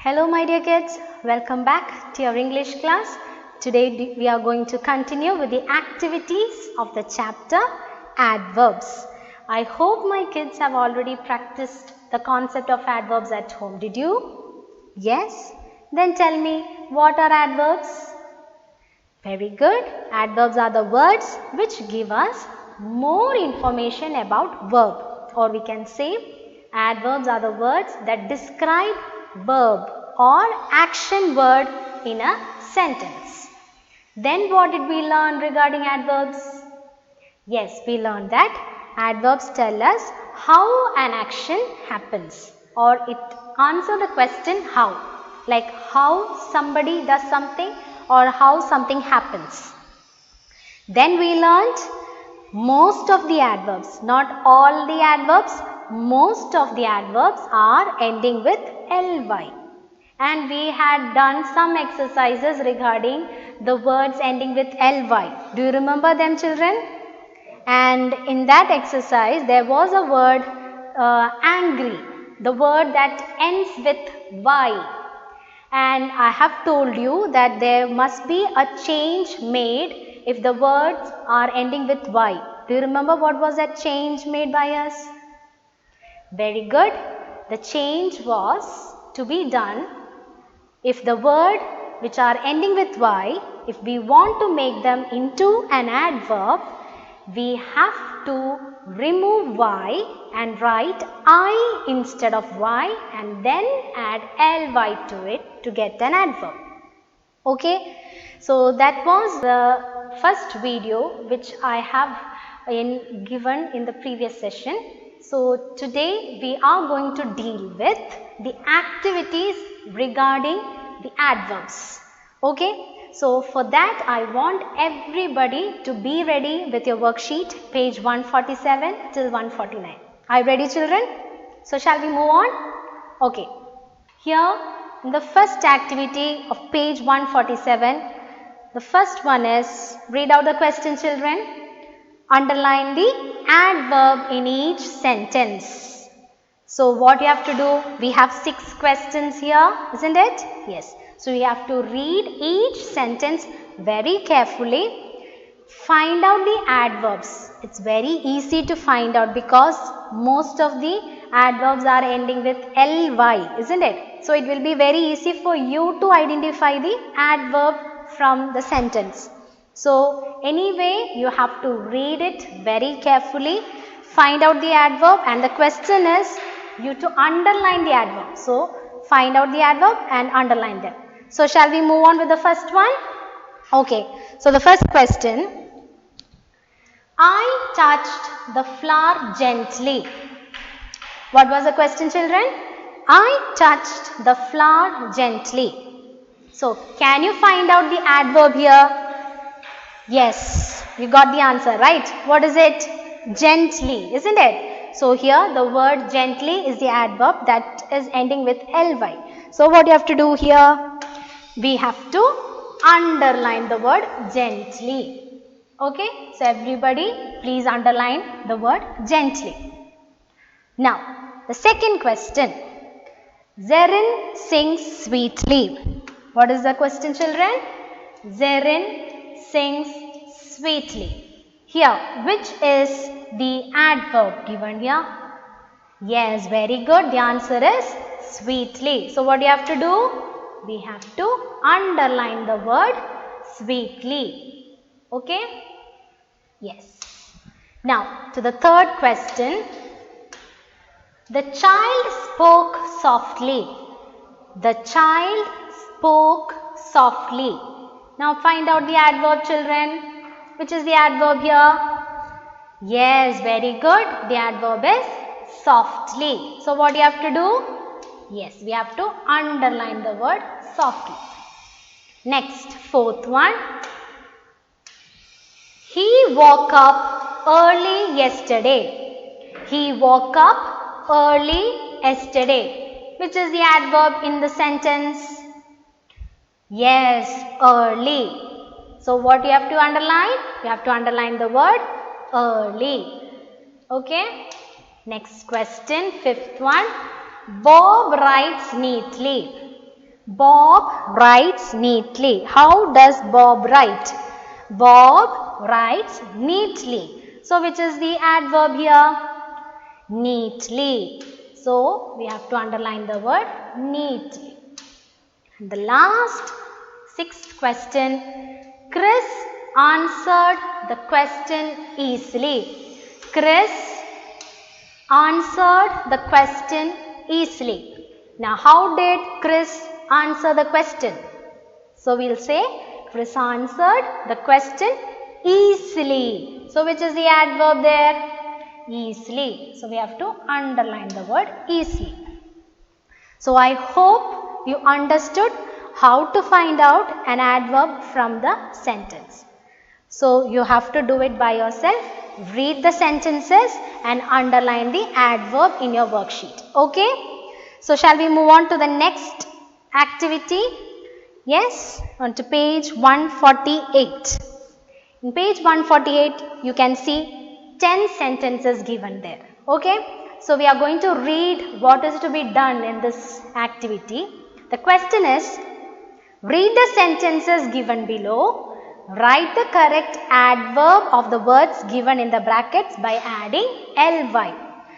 Hello my dear kids, welcome back to your English class. Today we are going to continue with the activities of the chapter adverbs. I hope my kids have already practiced the concept of adverbs at home. Did you? Yes? Then tell me, what are adverbs? Very good. Adverbs are the words which give us more information about verb, or we can say adverbs are the words that describe verb or action word in a sentence. Then what did we learn regarding adverbs? Yes, we learned that adverbs tell us how an action happens, or it answers the question how, like how somebody does something or how something happens. Then we learned most of the adverbs, not all the adverbs, most of the adverbs are ending with ly. And we had done some exercises regarding the words ending with ly. Do you remember them, children? And in that exercise, there was a word angry, the word that ends with y. And I have told you that there must be a change made if the words are ending with y. Do you remember what was that change made by us? Very good. The change was to be done if the word which are ending with y, if we want to make them into an adverb, we have to remove y and write I instead of y and then add ly to it to get an adverb. Okay, so that was the first video which I have given in the previous session. So today we are going to deal with the activities regarding the adverbs. Okay. So for that I want everybody to be ready with your worksheet, page 147 till 149. Are you ready, children? So shall we move on? Okay. Here in the first activity of page 147, the first one is, read out the question, children. Underline the adverb in each sentence. So what you have to do? We have 6 questions here, isn't it? Yes. So you have to read each sentence very carefully. Find out the adverbs. It's very easy to find out because most of the adverbs are ending with ly, isn't it? So it will be very easy for you to identify the adverb from the sentence. So anyway, you have to read it very carefully, find out the adverb, and the question is you to underline the adverb. So find out the adverb and underline them. So shall we move on with the first one? Okay. So the first question. I touched the flower gently. What was the question, children? I touched the flower gently. So can you find out the adverb here? Yes, you got the answer, right? What is it? Gently, isn't it? So here the word gently is the adverb that is ending with ly. So what you have to do here? We have to underline the word gently. Okay, so everybody please underline the word gently. Now, the second question. Zerin sings sweetly. What is the question, children? Zerin sings sweetly. Here, which is the adverb given here? Yes, very good. The answer is sweetly. So, what do you have to do? We have to underline the word sweetly. Okay? Yes. Now, to the third question. The child spoke softly. The child spoke softly. Now, find out the adverb, children. Which is the adverb here? Yes, very good. The adverb is softly. So, what do you have to do? Yes, we have to underline the word softly. Next, fourth one. He woke up early yesterday. He woke up early yesterday. Which is the adverb in the sentence? Yes, early. So what you have to underline? You have to underline the word early. Okay. Next question, fifth one. Bob writes neatly. Bob writes neatly. How does Bob write? Bob writes neatly. So which is the adverb here? Neatly. So we have to underline the word neatly. And the last, sixth question. Chris answered the question easily. Chris answered the question easily. Now how did Chris answer the question? So we'll say Chris answered the question easily. So which is the adverb there? Easily. So we have to underline the word easily. So I hope you understood how to find out an adverb from the sentence. So you have to do it by yourself. Read the sentences and underline the adverb in your worksheet. Okay? So shall we move on to the next activity? Yes, on to page 148. In page 148, you can see 10 sentences given there. Okay? So we are going to read what is to be done in this activity. The question is, read the sentences given below. Write the correct adverb of the words given in the brackets by adding ly.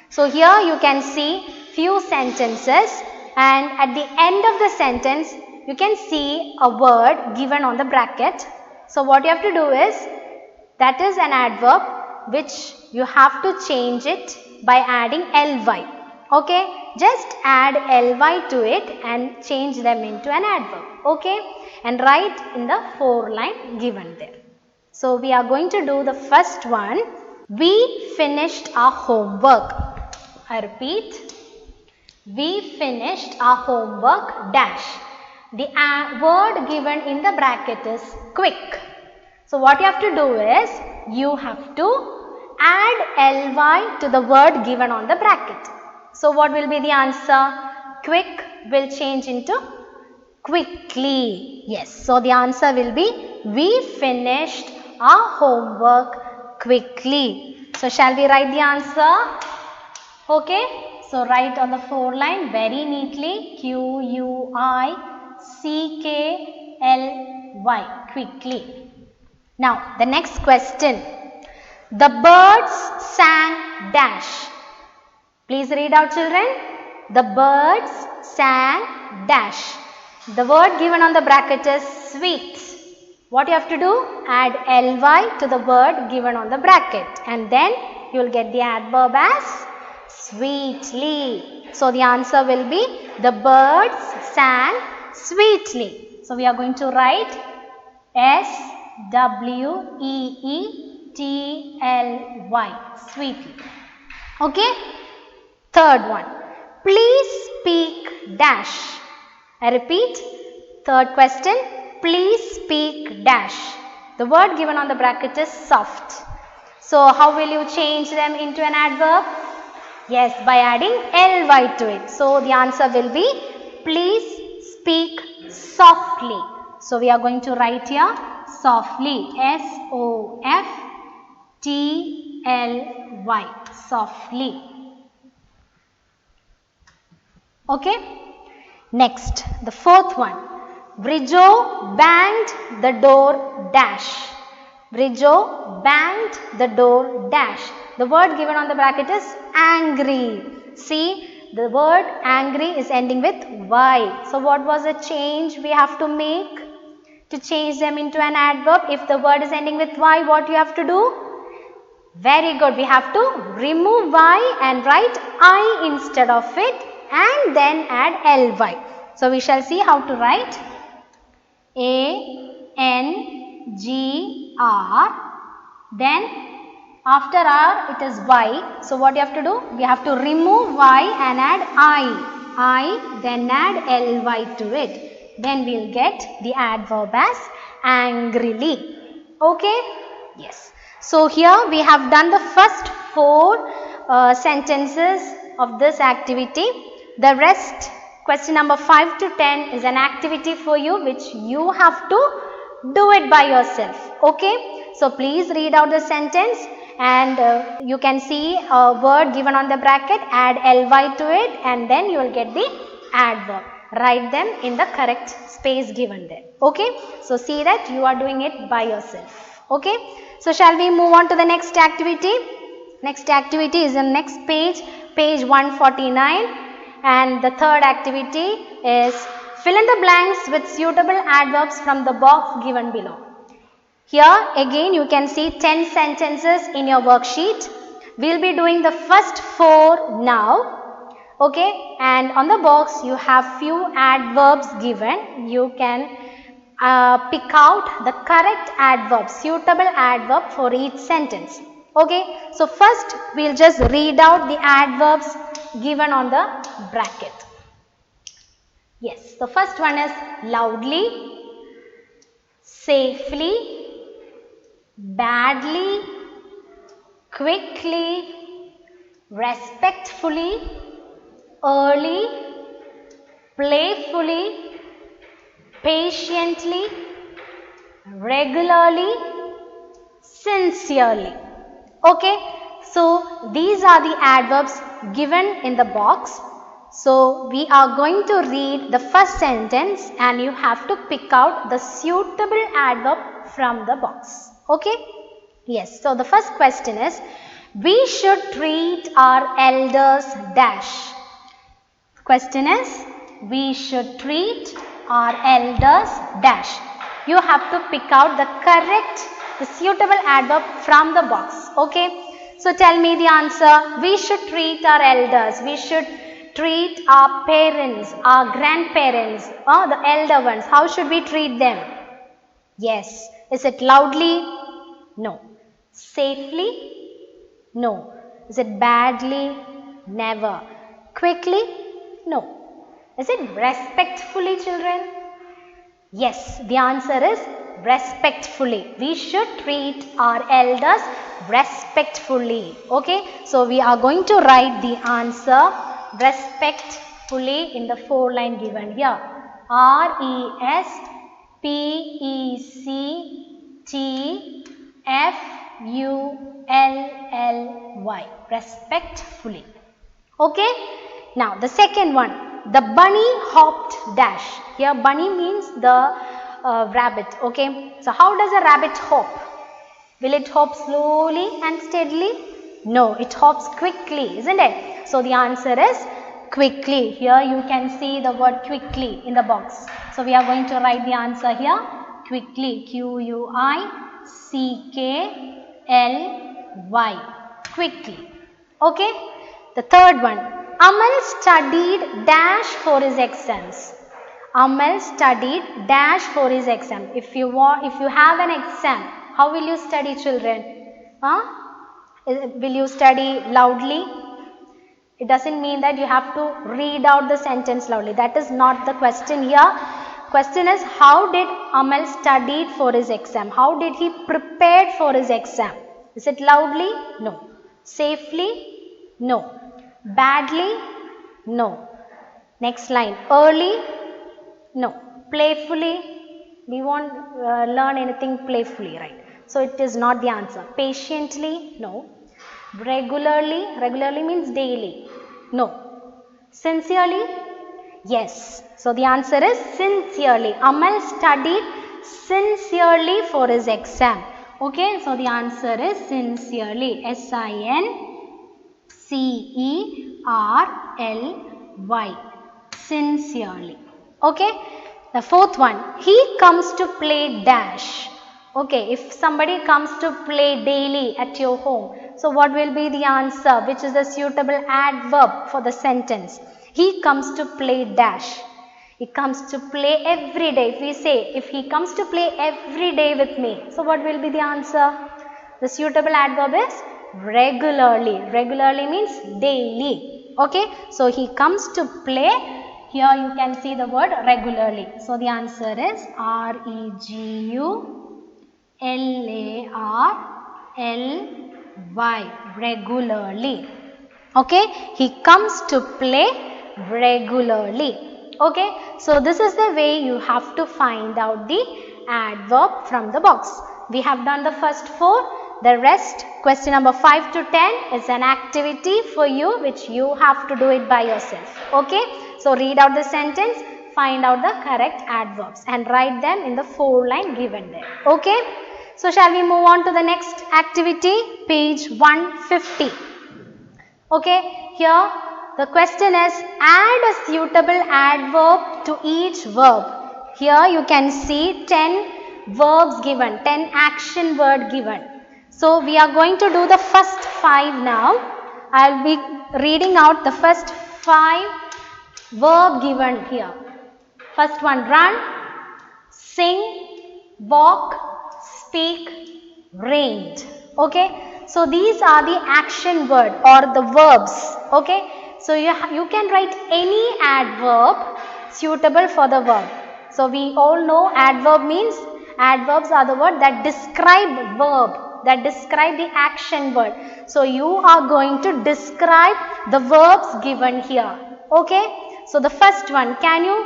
So here you can see few sentences, and at the end of the sentence you can see a word given on the bracket. So what you have to do is, that is an adverb which you have to change it by adding ly. Okay, just add ly to it and change them into an adverb. Okay, and write in the 4 line given there. So we are going to do the first one. We finished our homework. I repeat, we finished our homework dash. The word given in the bracket is quick. So what you have to do is, you have to add ly to the word given on the bracket. So what will be the answer? Quick will change into quickly. Yes, so the answer will be, we finished our homework quickly. So shall we write the answer? Okay, so write on the 4 line very neatly, Q-U-I-C-K-L-Y, quickly. Now the next question. The birds sang dash. Please read out, children. The birds sang dash. The word given on the bracket is sweet. What you have to do? Add ly to the word given on the bracket, and then you will get the adverb as sweetly. So the answer will be, the birds sang sweetly. So we are going to write S-W-E-E-T-L-Y, sweetly. Okay? Third one. Please speak dash. I repeat, third question. Please speak dash. The word given on the bracket is soft. So how will you change them into an adverb? Yes, by adding ly to it. So the answer will be, please speak softly. So we are going to write here softly, S-O-F-T-L-Y, softly. Okay. Next, the fourth one. Brijo banged the door dash. Brijo banged the door dash. The word given on the bracket is angry. See, the word angry is ending with Y. So what was the change we have to make to change them into an adverb? If the word is ending with Y, what you have to do? Very good. We have to remove Y and write I instead of it, and then add ly. So we shall see how to write A-N-G-R, then after R it is Y. So what you have to do? We have to remove Y and add I, then add ly to it. Then we will get the adverb as angrily. Okay? Yes. So here we have done the first 4 sentences of this activity. The rest, question number 5 to 10, is an activity for you which you have to do it by yourself. Okay? So please read out the sentence, and you can see a word given on the bracket, add ly to it, and then you will get the adverb. write them in the correct space given there. Okay, so see that you are doing it by yourself. Okay, so shall we move on to the next activity? Next activity is on next page, page 149, and the third activity is fill in the blanks with suitable adverbs from the box given below. Here again you can see 10 sentences in your worksheet. We will be doing the first 4 now. Okay, and on the box you have few adverbs given. You can pick out the correct adverb, suitable adverb for each sentence. Okay, so first we will just read out the adverbs given on the bracket. Yes, the first one is loudly, safely, badly, quickly, respectfully, early, playfully, patiently, regularly, sincerely. Okay, so these are the adverbs given in the box. So we are going to read the first sentence and you have to pick out the suitable adverb from the box. Okay, yes, so the first question is, we should treat our elders dash. Question is, we should treat our elders dash. You have to pick out the correct, the suitable adverb from the box. Okay, so tell me the answer. We should treat our elders. We should treat our parents, our grandparents, or the elder ones. How should we treat them? Yes. Is it loudly? No. Safely? No. Is it badly? Never. Quickly? No. Is it respectfully, children? Yes, the answer is respectfully. We should treat our elders respectfully. Okay, so we are going to write the answer respectfully in the 4-line given here. R-E-S-P-E-C-T-F-U-L-L-Y. Respectfully. Okay, now the second one. The bunny hopped dash. Here bunny means the rabbit. Okay, so how does a rabbit hop? Will it hop slowly and steadily? No, it hops quickly, isn't it? So the answer is quickly. Here you can see the word quickly in the box. So we are going to write the answer here. Quickly. Q-U-I-C-K-L-Y. Quickly. Okay. The third one. Amal studied dash for his exams. Amal studied dash for his exam. If you have an exam, how will you study, children? Will you study loudly? It doesn't mean that you have to read out the sentence loudly. That is not the question here. Question is, how did Amal studied for his exam? How did he prepared for his exam? Is it loudly? No. Safely? No. Badly? No. Next line. Early? No. Playfully? We won't learn anything playfully, right? So it is not the answer. Patiently? No. Regularly? Regularly means daily. No. Sincerely? Yes. So the answer is sincerely. Amal studied sincerely for his exam. Okay. So the answer is sincerely. S-I-N-C-E-R-L-Y. Sincerely. Okay. The fourth one. He comes to play dash. Okay. If somebody comes to play daily at your home, so what will be the answer? Which is the suitable adverb for the sentence? He comes to play dash. He comes to play every day. If we say, if he comes to play every day with me, so what will be the answer? The suitable adverb is regularly. Regularly means daily. Okay. So he comes to play. Here you can see the word regularly. So the answer is R-E-G-U-L-A-R-L-Y. Regularly. Okay. He comes to play regularly. Okay. So this is the way you have to find out the adverb from the box. We have done the first 4. The rest, question number 5 to 10 is an activity for you which you have to do it by yourself. Okay. So read out the sentence, find out the correct adverbs and write them in the 4-line given there. Okay. So shall we move on to the next activity, page 150. Okay, here the question is add a suitable adverb to each verb. Here you can see 10 verbs given, 10 action word given. So we are going to do the first 5 now. I will be reading out the first 5 verb given here. First one, run, sing, walk, speak, rained. Okay. So these are the action word or the verbs. Okay. So you can write any adverb suitable for the verb. So we all know adverb means adverbs are the word that describe verb, that describe the action word. So you are going to describe the verbs given here. Okay. So the first one, can you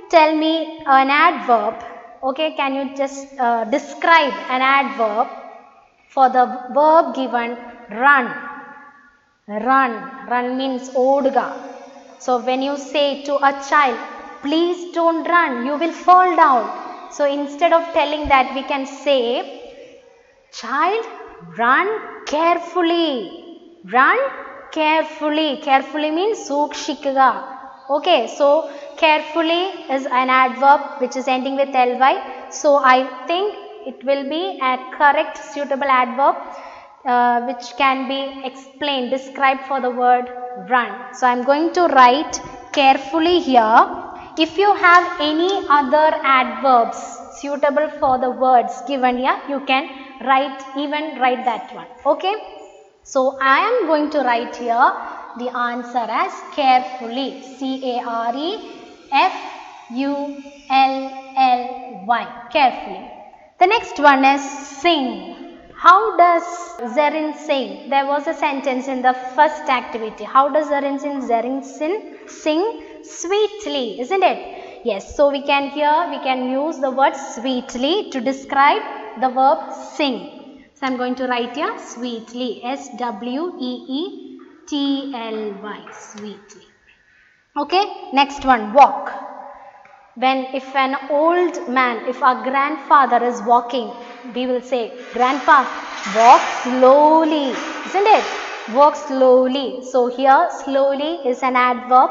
tell me an adverb? Okay, can you just describe an adverb for the verb given run? Run means odga. So when you say to a child, please don't run, you will fall down. So instead of telling that, we can say, child, run carefully. Run carefully. Carefully means sukshikaga. Okay, so carefully is an adverb which is ending with ly. So I think it will be a correct suitable adverb which can be explained, described for the word run. So I am going to write carefully here. If you have any other adverbs suitable for the words given here, you can write that one. Okay. So I am going to write here the answer as carefully, C-A-R-E-F-U-L-L-Y, carefully. The next one is sing. How does Zarin sing? There was a sentence in the first activity. How does Zarin sing? Sweetly, isn't it? Yes, so we can use the word sweetly to describe the verb sing. So I am going to write here sweetly, S-W-E-E-T-L-Y, sweetly. Okay, next one, walk. If an old man, if our grandfather is walking, we will say, Grandpa, walk slowly, isn't it? Walk slowly. So here, slowly is an adverb.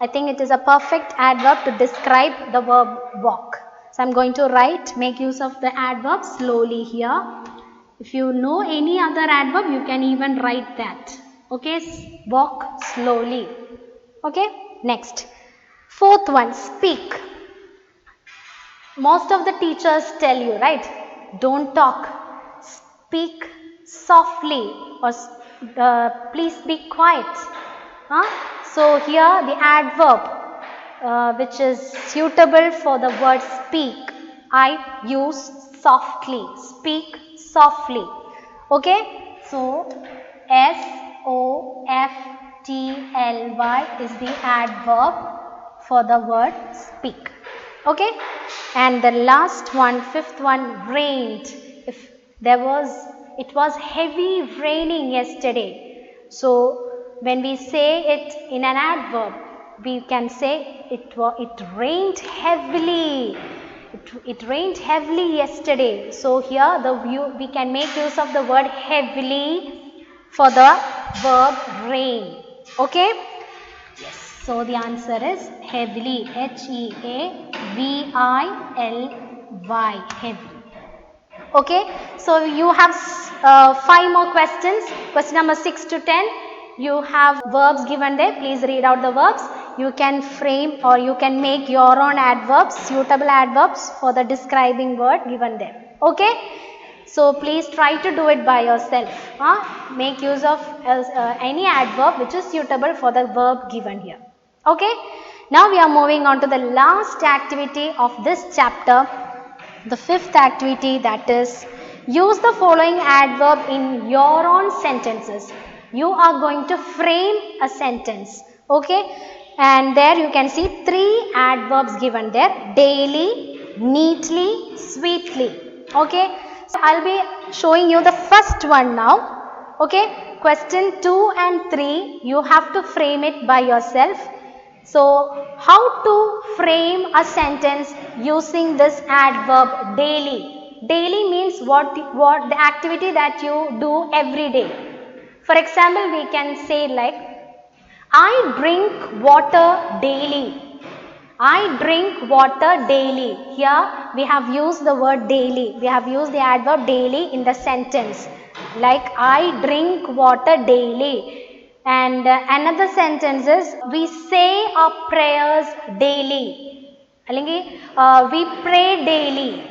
I think it is a perfect adverb to describe the verb walk. So I am going to make use of the adverb slowly here. If you know any other adverb, you can even write that. Okay, walk slowly. Okay, next. Fourth one, speak. Most of the teachers tell you, right? Don't talk. Speak softly or please be quiet. So here the adverb which is suitable for the word speak, I use softly. Speak softly. Okay. So S-O-F-T-L-Y is the adverb for the word speak. Okay. And the last one, fifth one, rained. It was heavy raining yesterday. So when we say it in an adverb, we can say it rained heavily. It rained heavily yesterday. So here we can make use of the word heavily for the verb rain. Okay. Yes. So the answer is heavily, H-E-A-V-I-L-Y, heavily. Okay, so you have 5 more questions. Question number 6 to 10. You have verbs given there. Please read out the verbs. You can frame or you can make your own adverbs, suitable adverbs for the describing word given there. Okay, so please try to do it by yourself. Make use of any adverb which is suitable for the verb given here. Okay, now we are moving on to the last activity of this chapter, the 5th activity, that is use the following adverb in your own sentences. You are going to frame a sentence. Okay, and there you can see 3 adverbs given there: daily, neatly, sweetly. Okay, so I'll be showing you the first one now. Okay, question 2 and 3, you have to frame it by yourself. So, how to frame a sentence using this adverb daily? Daily means what the activity that you do every day. For example, we can say like, I drink water daily. I drink water daily. Here we have used the word daily. We have used the adverb daily in the sentence. Like, I drink water daily. And another sentence is, we say our prayers daily. We pray daily.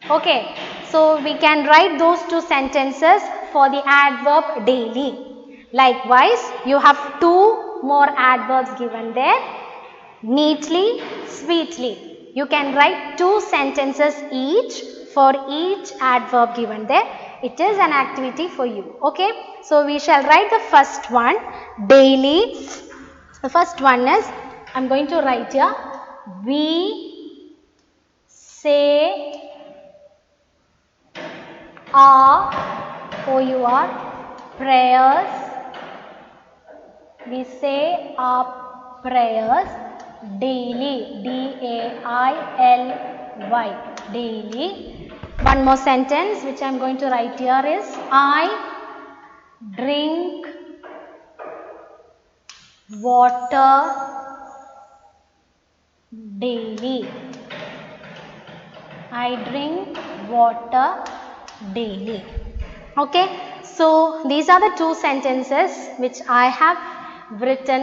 Okay, so we can write those two sentences for the adverb daily. Likewise, you have two more adverbs given there. Neatly, sweetly. You can write two sentences each for each adverb given there. It is an activity for you. Okay, so we shall write the first one, daily. The first one is, I am going to write here, we say our prayers. We say our prayers daily, D-A-I-L-Y, daily. One more sentence which I am going to write here is, I drink water daily. I drink water daily. Okay, so these are the two sentences which I have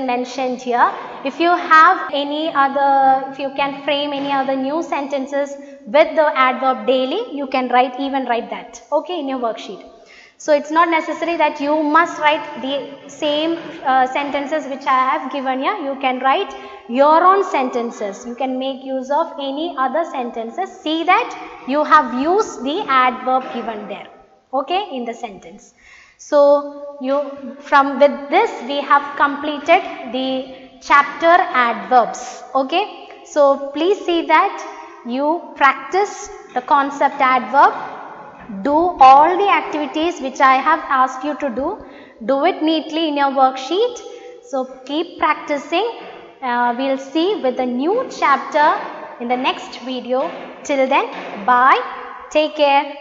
mentioned here. If you have any other, if you can frame any other new sentences with the adverb daily, you can write that, okay, in your worksheet. So it's not necessary that you must write the same sentences which I have given here. You can write your own sentences. You can make use of any other sentences. See that you have used the adverb given there, okay, in the sentence. So with this we have completed the chapter adverbs. Okay, so please see that you practice the concept adverb. Do all the activities which I have asked you to do. Do it neatly in your worksheet. So keep practicing. We'll see with a new chapter in the next video. Till then, bye. Take care.